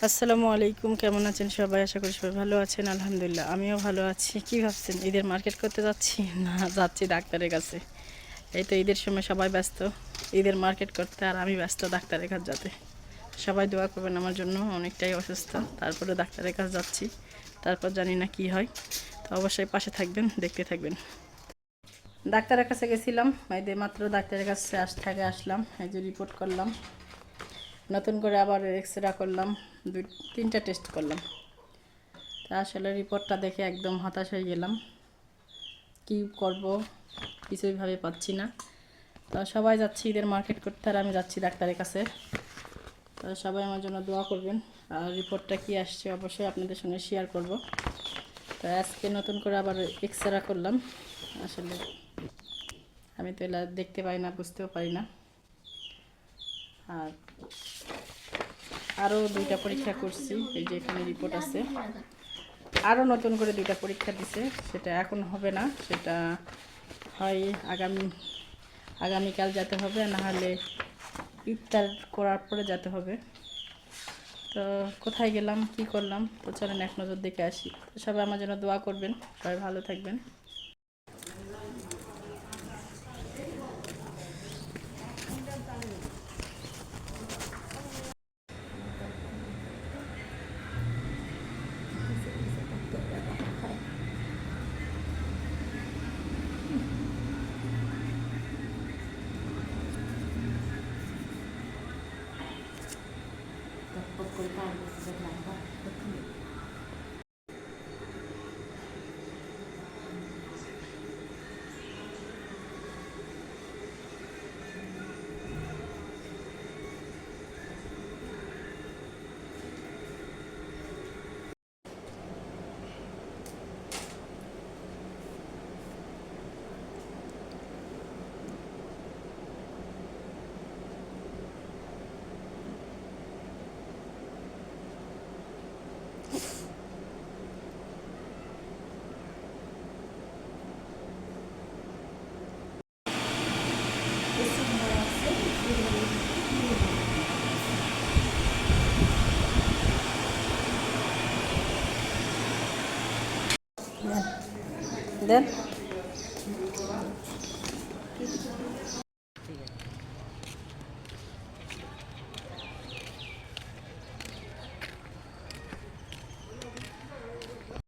আসসালামু আলাইকুম, কেমন আছেন সবাই? আশা করি সবাই ভালো আছেন। আলহামদুলিল্লাহ আমিও ভালো আছি। কি ভাবছেন ঈদের মার্কেট করতে যাচ্ছি? না, যাচ্ছি ডাক্তারের কাছে। এই তো ঈদের সময় সবাই ব্যস্ত ঈদের মার্কেট করতে, আর আমি ব্যস্ত ডাক্তারের কাছে যেতে। সবাই দোয়া করবেন আমার জন্য, অনেকটাই অসুস্থ, তারপরে ডাক্তারের কাছে যাচ্ছি। তারপর জানি না কি হয়, তো অবশ্যই পাশে থাকবেন, দেখতে থাকবেন। ডাক্তারের কাছে গেছিলাম, এই যে মাত্র ডাক্তারের কাছে আসলাম। এই যে রিপোর্ট করলাম, নতুন করে আবার এক্সরে করলাম, 2-3টা টেস্ট করলাম। তা আসলে রিপোর্টটা দেখে একদম হতাশ হয়ে গেলাম। কি করব কিছুই ভাবে পাচ্ছি না। তো সবাই যাচ্ছি ঈদের মার্কেট করতে, আর আমি যাচ্ছি ডাক্তারের কাছে। তো সবাই আমার জন্য দোয়া করবেন। আর রিপোর্টটা কি আসছে অবশ্যই আপনাদের সঙ্গে শেয়ার করব। তো আজকে নতুন করে আবার এক্সরে করলাম। আসলে আমি তো এলা দেখতে পাই না, বুঝতেও পারি না। আর আরও 2টা পরীক্ষা করছি, এই যে এখানে রিপোর্ট আছে। আরও নতুন করে 2টা পরীক্ষা দিছে, সেটা এখন হবে না, সেটা হয় আগামীকাল যেতে হবে, না হলে ইফতার করার পরে যেতে হবে। তো কোথায় গেলাম, কি করলাম, তো চলেন এক নজর দেখে আসি। তো সবাই আমার জন্য দোয়া করবেন, সবাই ভালো থাকবেন। দেন